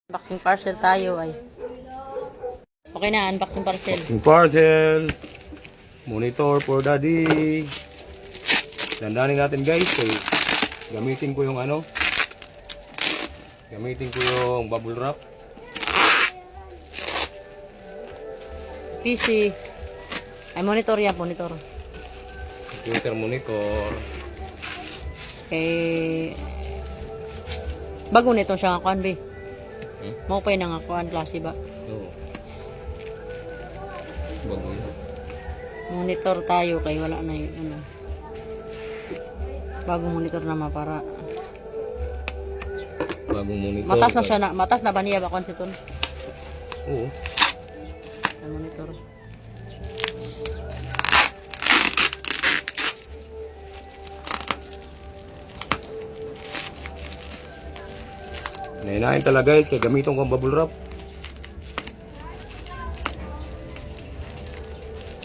Unboxing parcel tayo ay. Okay na, unboxing parcel. Unboxing parcel. Monitor for daddy. Dandanin natin guys. So, gamitin ko yung ano. Gamitin ko yung bubble wrap. PC. Ay, monitor yan, monitor. Computer monitor. Bago nito siya nga kuhan, be. Mau pa yun nga kuhan, klase ba? Oo. Bago yun. Monitor tayo kay wala na yun. Ano. Bagong monitor naman para. Bagong monitor. Matas na siya na. Matas na ba niya ba kuhan siton? Oo. Ang monitor. Nainain talaga guys, kaya gamitin ko ang bubble wrap.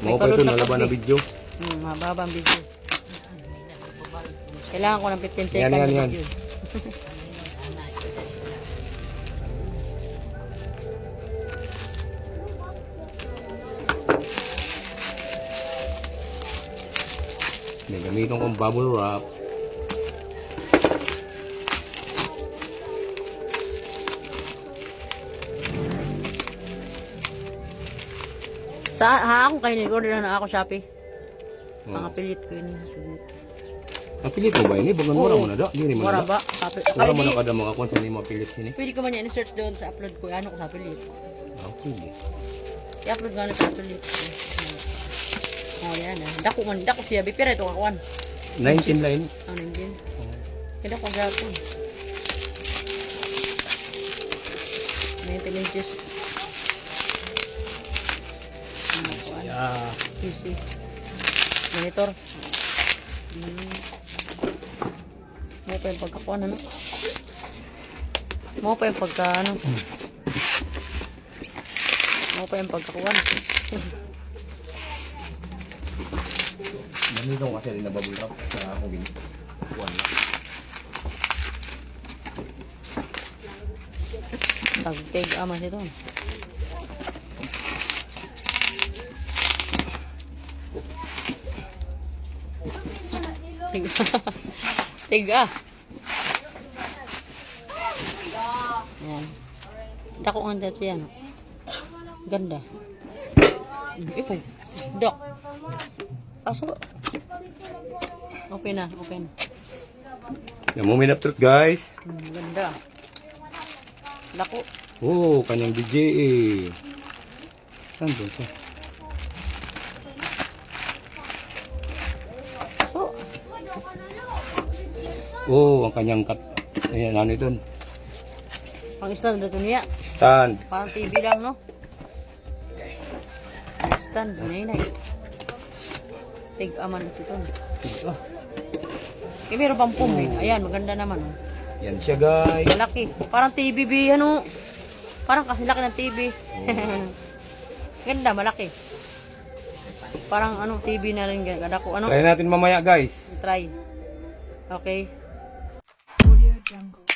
Mau pa ito nalaban na video. Mababa ang video. Kailangan ko ng 15 seconds. Yan. Video. Gamitin ko ang bubble wrap. Ako kayo nag-order na ako Shopee. Pangapilit ko yun. Napilit mo ba ini? Bagan mura mo na da? Diri mo Mura na ba? Mura mo na kada mga kung saan yung mapilit sini? Pwede ko man yan i-search doon sa upload ko. Ano ko sa pilit? Okay. I-upload ko na sa pilit. Oh, yan. Dako siya. Bipira ito kakuan. 19 line. Ang 19. Kaya ko gapon. 19 inches. PC. Monitor. Mo pa yung pagkakuan, ano? Mo pa yung pagka, ano? Mo pa yung pagkakuan. Ganito ko kasi rin na bubble wrap sa akong kuwan lang. Tag-peg amas ito. Tiga. Yan. Dako ang dati yan. Ganda. Ipog. Dok. Paso. Open na. Yan mo minaptot guys. Ganda. Lako. Oh, kanyang DJ eh. Saan doon siya? So. Oh, ang kanyang kat... Ayan, ano ito? Ang stand dito niya. Stand. Parang TV lang, no? Stand. Nanay. Tig-aman ito. Ah, Meron pang pum eh. Ayan, maganda naman. Oh. yan siya guys. Malaki. Parang TV, ano? Parang kasi laki ng TV. Ganda, malaki. Parang ano, TV na rin. Ganda ko, ano? Try natin mamaya guys. Try. Okay. Audio Jungle.